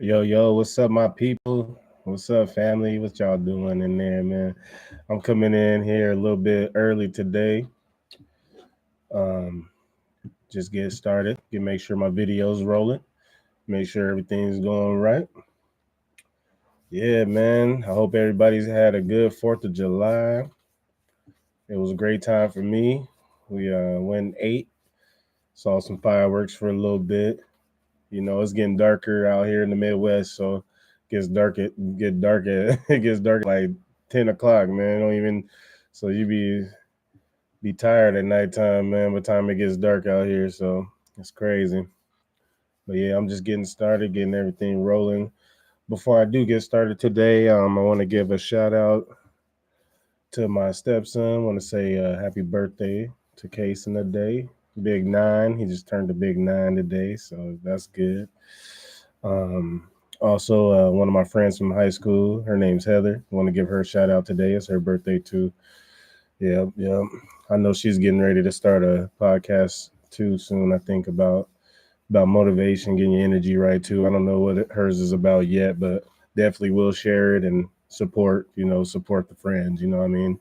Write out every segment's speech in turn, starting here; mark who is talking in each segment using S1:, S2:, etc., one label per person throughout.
S1: Yo, what's up, my people? What's up, family? What y'all doing in there, man? I'm coming in here a little bit early today. Um, just get started. Make sure my video's rolling. Make sure everything's going right. Yeah, man. I hope everybody's had a good Fourth of July. It was a great time for me. We went and ate, saw some fireworks for a little bit. You know, it's getting darker out here in the Midwest, so it gets dark at it gets dark at like 10 o'clock, man. Don't even so you be tired at nighttime, man. By the time it gets dark out here, so it's crazy. But yeah, I'm just getting started, getting everything rolling. Before I do get started today, I want to give a shout out to my stepson. I want to say happy birthday to Case in the day. Big nine. He just turned a big nine today, so that's good. Um, Also, one of my friends from high school, her name's Heather. I want to give her a shout out today. It's her birthday too. Yeah, yeah. I know she's getting ready to start a podcast too soon. I think about motivation, getting your energy right too. I don't know what hers is about yet, but definitely will share it and support. Support the friends. You know what I mean?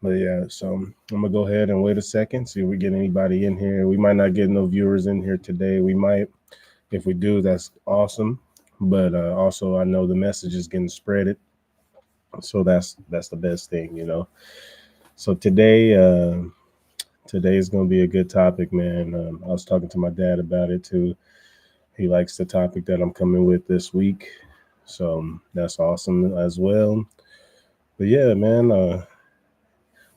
S1: But yeah, so I'm gonna go ahead and wait a second, see if we get anybody in here. We might not get no viewers in here today. We might. If we do, that's awesome. But also, I know the message is getting spreaded, so that's the best thing. So today is gonna be a good topic, man. I was talking to my dad about it too. He likes the topic that I'm coming with this week, so that's awesome as well. But yeah, man.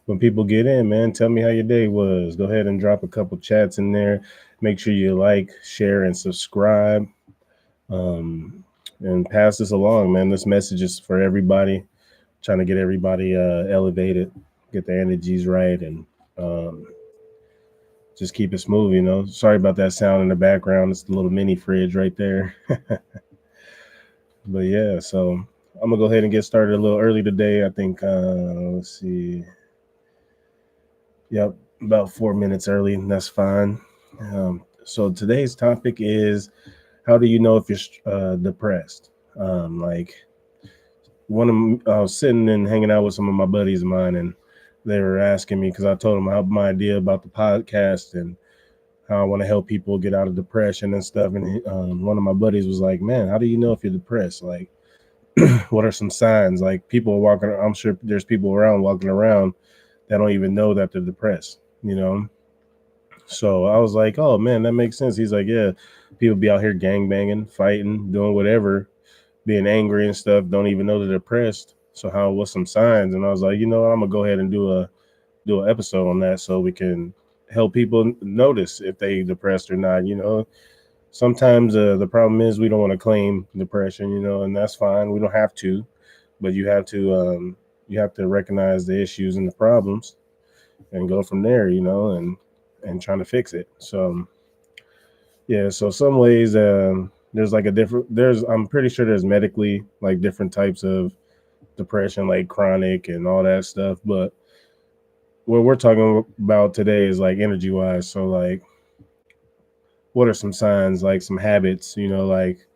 S1: When people get in, man, tell me how your day was. Go ahead and drop a couple chats in there. Make sure you like, share, and subscribe. Um, and pass this along, man. This message is for everybody. Trying to get everybody elevated, get the energies right, and um, just keep it smooth. Sorry about that sound in the background. It's the little mini fridge right there. But yeah, so I'm gonna go ahead and get started a little early today. I think let's see. Yep, about 4 minutes early. That's fine. So today's topic is how do you know if you're depressed? Like I was sitting and hanging out with some of my buddies of mine, and they were asking me because I told them my idea about the podcast and how I want to help people get out of depression and stuff. And one of my buddies was like, "Man, how do you know if you're depressed? Like, what are some signs? Like, people are walking. I'm sure there's people around walking around that don't even know that they're depressed. You know." So I was like, "Oh man, that makes sense." He's like, "Yeah, people be out here gang banging, fighting, doing whatever, being angry and stuff, don't even know they're depressed. So what's some signs?" And I was like, I'm gonna go ahead and do an episode on that so we can help people notice if they depressed or not. Sometimes the problem is we don't want to claim depression, and that's fine. We don't have to, but you have to recognize the issues and the problems and go from there, and trying to fix it. So yeah, so some ways there's like a different there's I'm pretty sure there's medically like different types of depression, like chronic and all that stuff. But what we're talking about today is like energy wise. So like, what are some signs, like some habits? Like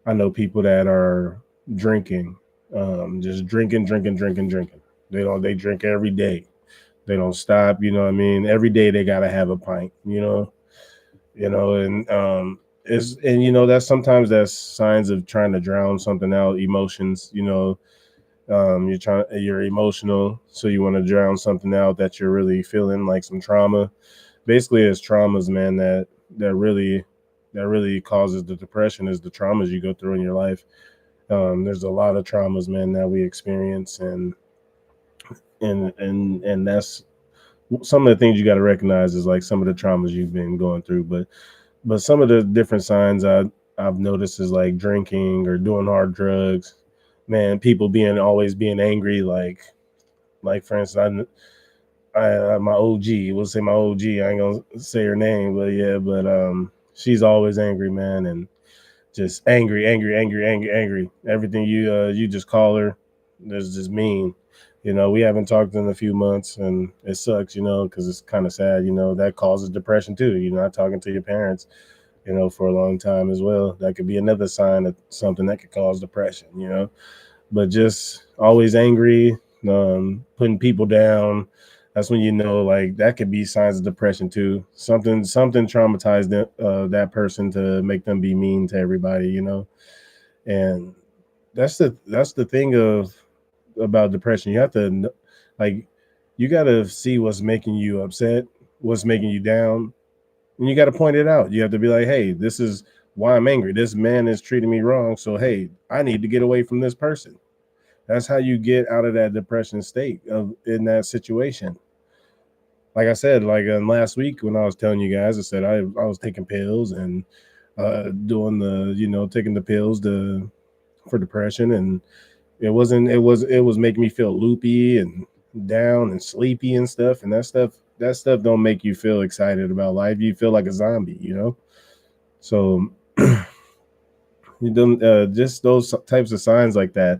S1: I know people that are drinking, just drinking. They drink every day. They don't stop. You know what I mean? Every day they gotta have a pint. And that's sometimes that's signs of trying to drown something out, emotions. You're emotional, so you want to drown something out that you're really feeling, like some trauma. Basically, it's traumas, man, that really causes the depression, is the traumas you go through in your life. There's a lot of traumas, man, that we experience, and that's some of the things you got to recognize is like some of the traumas you've been going through. But some of the different signs I've noticed is like drinking or doing hard drugs. Man, people always being angry, like for instance, my OG. We'll say my OG. I ain't gonna say her name, but yeah, but she's always angry, man, and just angry, angry, angry, angry, angry. Everything you just call her, there's just mean. We haven't talked in a few months, and it sucks, because it's kind of sad. That causes depression too. You're not talking to your parents. for a long time as well. That could be another sign of something that could cause depression. But just always angry, putting people down. That's when like that could be signs of depression too. Something traumatized that person to make them be mean to everybody. And that's the thing of about depression. You have to like you got to see what's making you upset, what's making you down, and you got to point it out. You have to be like, hey, this is why I'm angry. This man is treating me wrong. So hey, I need to get away from this person. That's how you get out of that depression state of in that situation. Like I said, like last week when I was telling you guys, I said I was taking pills and doing the taking the pills to for depression, and it was making me feel loopy and down and sleepy and stuff, and that stuff don't make you feel excited about life. You feel like a zombie. So you don't just those types of signs like that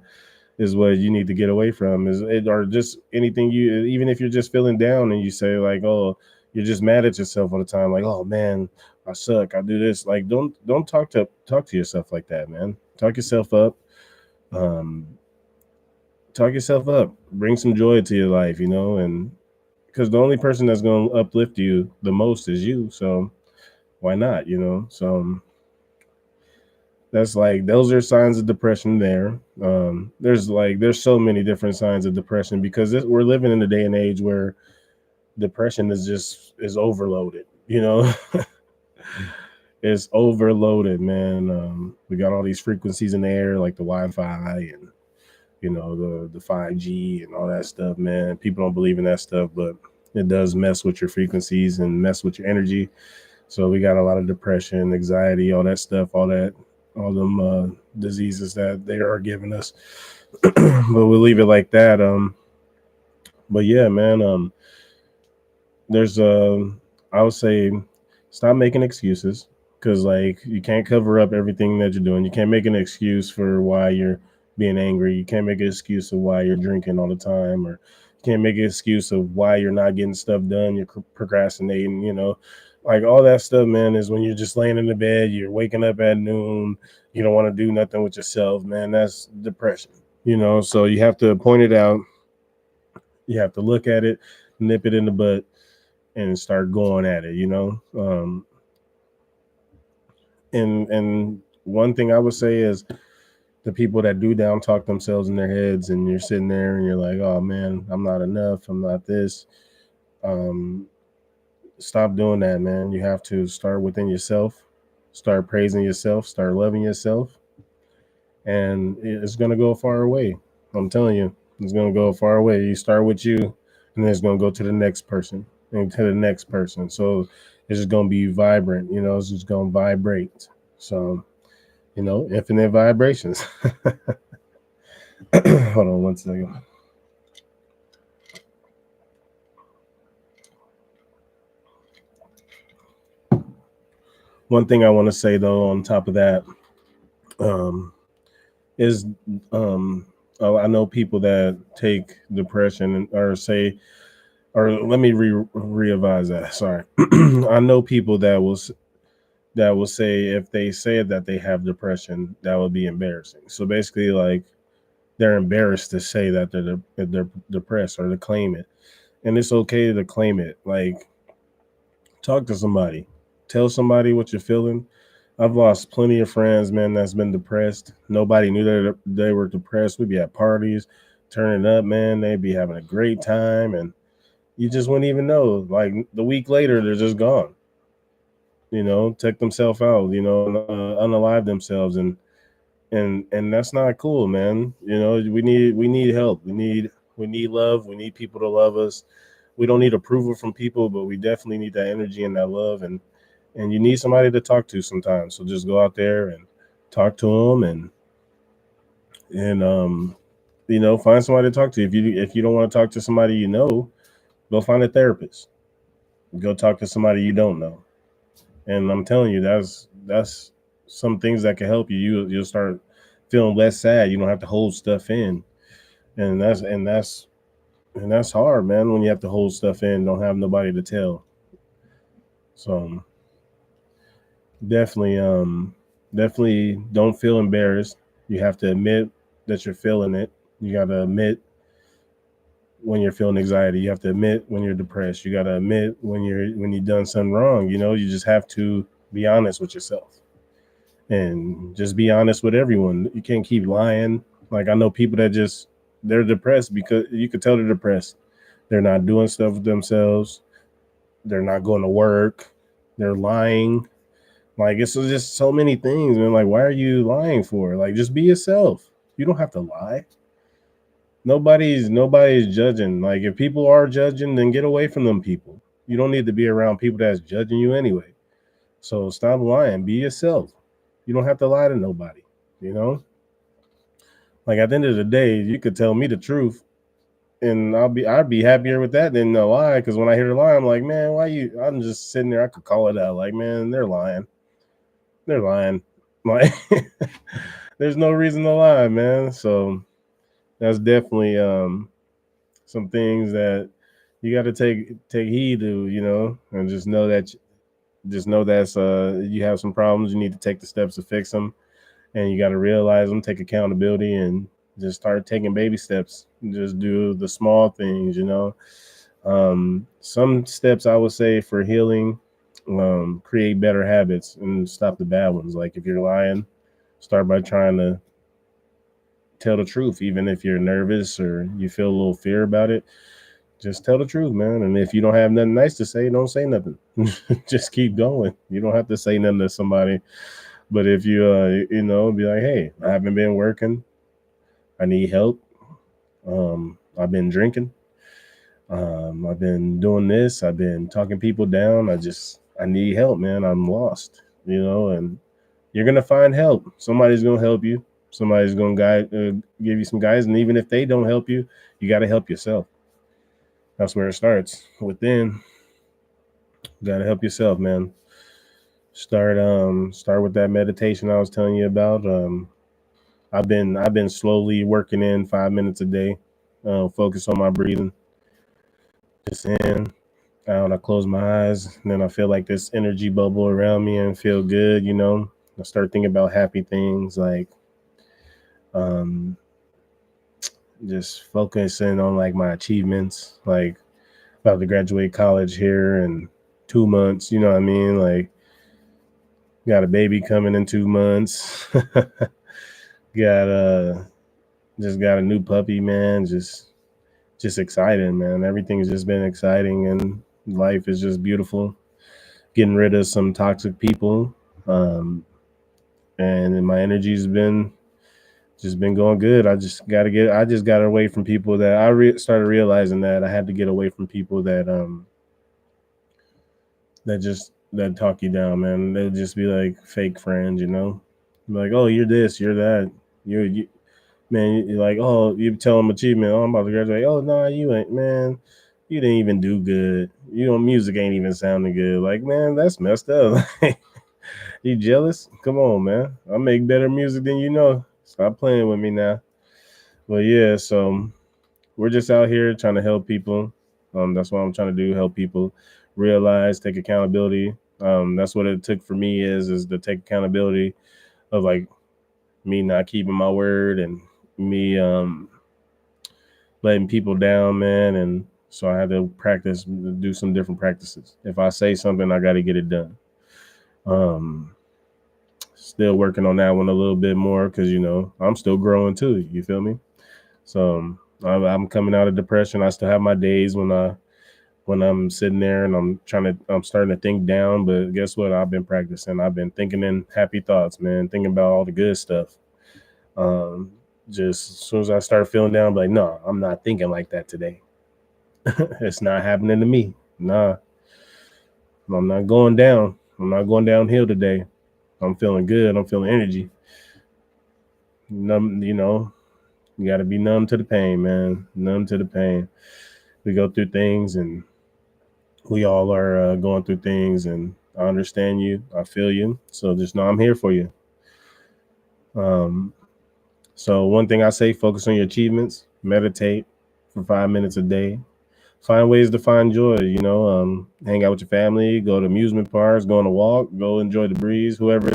S1: is what you need to get away from, is it, or just anything, you even if you're just feeling down and you say like, oh, you're just mad at yourself all the time, like, oh man, I suck, I do this, like, don't talk to yourself like that, man. Um talk yourself up, bring some joy to your life, and because the only person that's going to uplift you the most is you, so why not. So that's like those are signs of depression there. There's so many different signs of depression because we're living in a day and age where depression is overloaded. It's overloaded, man. We got all these frequencies in the air, like the Wi-Fi and the 5G and all that stuff, man. People don't believe in that stuff, but it does mess with your frequencies and mess with your energy. So we got a lot of depression, anxiety, all that stuff, all them diseases that they are giving us. But we'll leave it like that. But yeah, man. There's I would say stop making excuses, because like you can't cover up everything that you're doing. You can't make an excuse for why you're being angry. You can't make an excuse of why you're drinking all the time, or you can't make an excuse of why you're not getting stuff done. You're procrastinating. Like all that stuff, man, is when you're just laying in the bed, you're waking up at noon, you don't want to do nothing with yourself, man. That's depression. So you have to point it out, you have to look at it, nip it in the butt, and start going at it. And one thing I would say is the people that do down talk themselves in their heads, and you're sitting there and you're like, oh man, I'm not enough, I'm not this. um Stop doing that, man. You have to start within yourself, start praising yourself, start loving yourself, and it's going to go far away. I'm telling you, it's going to go far away. You start with you, and then it's going to go to the next person and to the next person. So it's just going to be vibrant. It's just going to vibrate. So infinite vibrations. Hold on one second. One thing I want to say though, on top of that, um, is I know people that take depression or say, or let me revise that. Sorry. I know people that will say, if they say that they have depression, that would be embarrassing. So basically, like, they're embarrassed to say that they're depressed, or to claim it. And it's okay to claim it. Like, talk to somebody, tell somebody what you're feeling. I've lost plenty of friends, man, that's been depressed. Nobody knew that they were depressed. We'd be at parties, turning up, man. They'd be having a great time, and you just wouldn't even know. Like the week later, they're just gone. Take themselves out. Unalive themselves, and that's not cool, man. We need help. We need love. We need people to love us. We don't need approval from people, but we definitely need that energy and that love, and you need somebody to talk to sometimes. So just go out there and talk to them, and find somebody to talk to. If you don't want to talk to somebody, go find a therapist. Go talk to somebody you don't know. And I'm telling you, that's some things that can help you. You'll start feeling less sad. You don't have to hold stuff in, and that's hard, man. When you have to hold stuff in, don't have nobody to tell. So definitely, definitely don't feel embarrassed. You have to admit that you're feeling it. You got to admit when you're feeling anxiety. You have to admit when you're depressed. You got to admit when you've done something wrong. You know, you just have to be honest with yourself and just be honest with everyone. You can't keep lying. Like I know people that just they're depressed because you could tell they're depressed. They're not doing stuff with themselves. They're not going to work. They're lying. Like it's just so many things, man. Like why are you lying for? Like just be yourself. You don't have to lie. Nobody's judging. Like if people are judging, then get away from them people. You don't need to be around people that's judging you anyway. So stop lying. Be yourself. You don't have to lie to nobody. You know? Like at the end of the day, you could tell me the truth and I'd be happier with that than the lie. Because when I hear the lie, I'm like, man, why you? I'm just sitting there. I could call it out. Like, man, they're lying. They're lying. Like, there's no reason to lie, man. So that's definitely some things that you got to take heed to, you know, and just know that's you have some problems. You need to take the steps to fix them, and you got to realize them, take accountability, and just start taking baby steps. Just do the small things, you know. Some steps I would say for healing, create better habits and stop the bad ones. Like if you're lying, start by trying to tell the truth, even if you're nervous or you feel a little fear about it. Just tell the truth, man. And if you don't have nothing nice to say, don't say nothing. Just keep going. You don't have to say nothing to somebody. But if you, you know, be like, hey, I haven't been working. I need help. I've been drinking. I've been doing this. I've been talking people down. I need help, man. I'm lost, you know, and you're gonna find help. Somebody's gonna help you. Somebody's gonna give you some guys, and even if they don't help you, you got to help yourself. That's where it starts. Within, you got to help yourself, man. Start with that meditation I was telling you about. I've been slowly working in 5 minutes a day. Focus on my breathing. Just in, out. I close my eyes, and then I feel like this energy bubble around me and feel good. You know, I start thinking about happy things like um, just focusing on like my achievements, like about to graduate college here in 2 months. You know what I mean? Like got a baby coming in 2 months. got just got a new puppy, man. Just excited, man. Everything's just been exciting and life is just beautiful. Getting rid of some toxic people. Um, and my energy's been just been going good. I just got away from people that started realizing that I had to get away from people that talk you down, man. They'll just be like fake friends, you know. Be like, oh, you're this, you're that. You man, you're like, oh, you tell them achievement. Oh, I'm about to graduate. Oh, no, you ain't, man. You didn't even do good. You know, music ain't even sounding good. Like, man, that's messed up. You jealous? Come on, man. I make better music than you know. Stop playing with me now. But yeah, so we're just out here trying to help people. That's what I'm trying to do. Help people realize, take accountability. That's what it took for me is to take accountability of like me not keeping my word and me letting people down, man. And so I had to do some different practices. If I say something, I got to get it done. Um, Still working on that one a little bit more because you know I'm still growing too. You feel me? So I'm coming out of depression. I still have my days when I'm sitting there and I'm starting to think down. But guess what? I've been practicing. I've been thinking in happy thoughts, man. Thinking about all the good stuff. Um, just as soon as I start feeling down, I'm like, no, I'm not thinking like that today. It's not happening to me. Nah, I'm not going down. I'm not going downhill today. I'm feeling good. I'm feeling energy. Numb, you know, you got to be numb to the pain, man. Numb to the pain. We go through things, and we all are going through things, and I understand you. I feel you. So just know I'm here for you. Um, so one thing I say: focus on your achievements. Meditate for 5 minutes a day. find ways to find joy, hang out with your family, go to amusement parks, go on a walk, go enjoy the breeze. Whoever,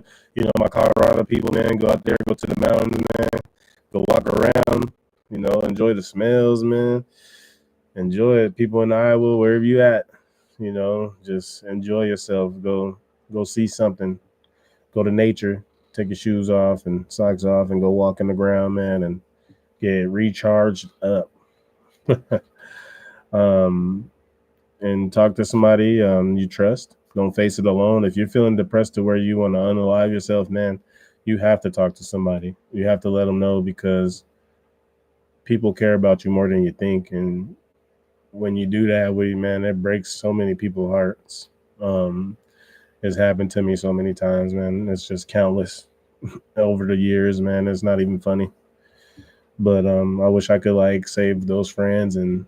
S1: my Colorado people, man, go out there, go to the mountains, man, go walk around, enjoy the smells, man. Enjoy it. People in Iowa, wherever you at, just enjoy yourself. Go see something. Go to nature. Take your shoes off and socks off and go walk in the ground, man, and get recharged up. And talk to somebody you trust. Don't face it alone. If you're feeling depressed to where you want to unalive yourself, man, you have to talk to somebody. You have to let them know, because people care about you more than you think. And when you do that, man, it breaks so many people's hearts. It's happened to me so many times, man. It's just countless over the years, man. It's not even funny. But I wish I could save those friends, and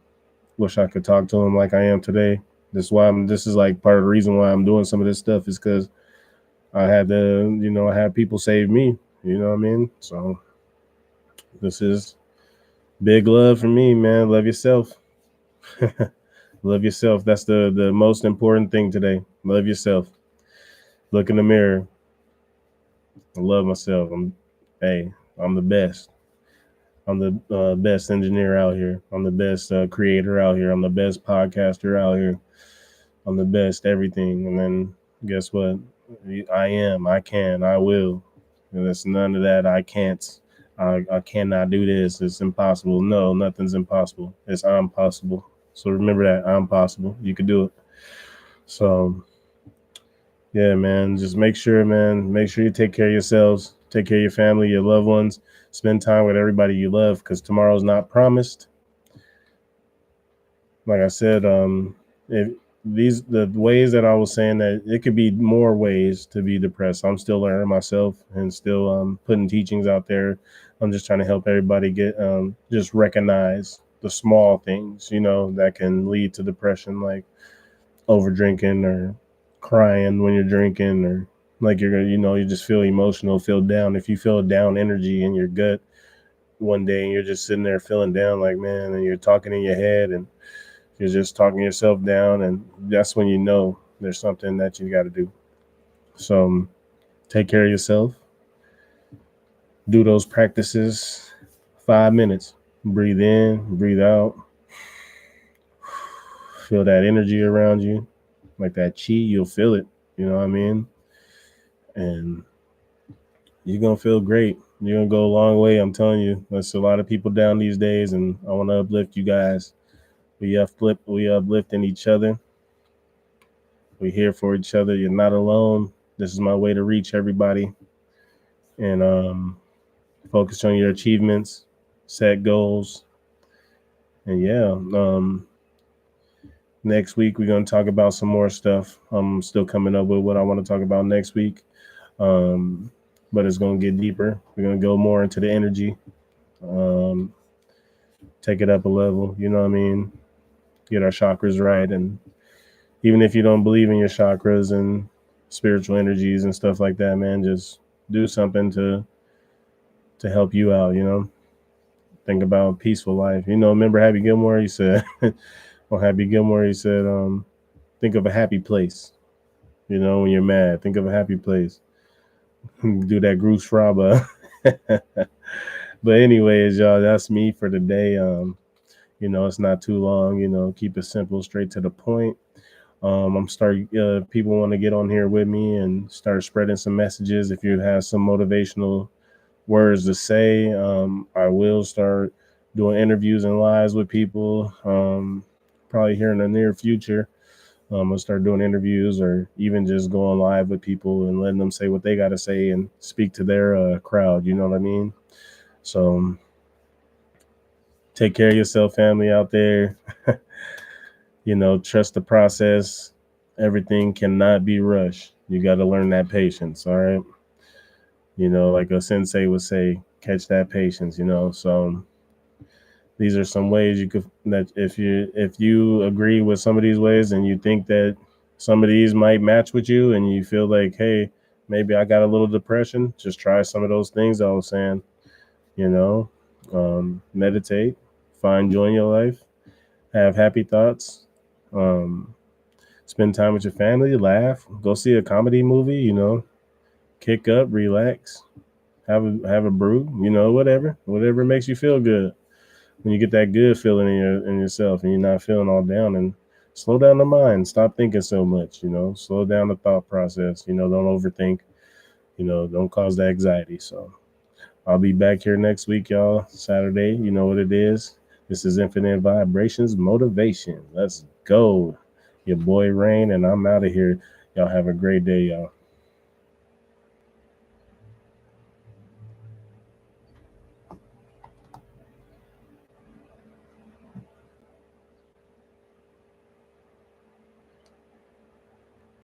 S1: wish I could talk to them like I am today. This is like part of the reason why I'm doing some of this stuff, is because I had I had people save me. You know what I mean? So this is big love for me, man. Love yourself. Love yourself. That's the most important thing today. Love yourself. Look in the mirror. I love myself. I'm the best. I'm the best engineer out here. I'm the best creator out here. I'm the best podcaster out here. I'm the best everything. And then guess what? I can, I will. And it's none of that. I can't. I cannot do this. It's impossible. No, nothing's impossible. It's I'm possible. So remember that. I'm possible. You can do it. So yeah, man, just make sure you take care of yourselves, take care of your family, your loved ones, spend time with everybody you love, because tomorrow's not promised. Like I said, the ways that I was saying, that it could be more ways to be depressed. I'm still learning myself, and still putting teachings out there. I'm just trying to help everybody get just recognize the small things, that can lead to depression, like over drinking, or crying when you're drinking, or like you just feel emotional, feel down. If you feel down energy in your gut one day, and you're just sitting there feeling down, like, man, and you're talking in your head, and you're just talking yourself down, and that's when you know there's something that you got to do. So take care of yourself. Do those practices, 5 minutes. Breathe in, breathe out. Feel that energy around you, like that chi. You'll feel it. You know what I mean? And you're going to feel great. You're going to go a long way. I'm telling you, there's a lot of people down these days, and I want to uplift you guys. We uplifting each other. We're here for each other. You're not alone. This is my way to reach everybody. And focus on your achievements, set goals. And yeah, next week we're going to talk about some more stuff. I'm still coming up with what I want to talk about next week. But it's going to get deeper. We're going to go more into the energy. Take it up a level, you know what I mean? Get our chakras right. And even if you don't believe in your chakras and spiritual energies and stuff like that, man, just do something to help you out, Think about peaceful life. Remember Happy Gilmore? He said, Happy Gilmore, he said, think of a happy place. When you're mad, think of a happy place. Do that Bruce Fraba. But anyways, y'all, that's me for today. It's not too long. Keep it simple, straight to the point. I'm starting. People want to get on here with me and start spreading some messages. If you have some motivational words to say, I will start doing interviews and lives with people. Probably here in the near future. I'll start doing interviews, or even just going live with people and letting them say what they got to say and speak to their crowd. You know what I mean? So take care of yourself, family out there. Trust the process. Everything cannot be rushed. You got to learn that patience. All right. Like a sensei would say, catch that patience, So these are some ways that if you agree with some of these ways, and you think that some of these might match with you, and you feel like, hey, maybe I got a little depression, just try some of those things I was saying. Meditate, find joy in your life, have happy thoughts. Um, Spend time with your family, laugh, go see a comedy movie, kick up, relax, have a brew, whatever makes you feel good. When you get that good feeling in yourself and you're not feeling all down, and slow down the mind, stop thinking so much, slow down the thought process, don't overthink, don't cause the anxiety. So I'll be back here next week, y'all. Saturday, you know what it is. This is Infinite Vibrations Motivation. Let's go. Your boy Rain, and I'm out of here. Y'all have a great day, y'all.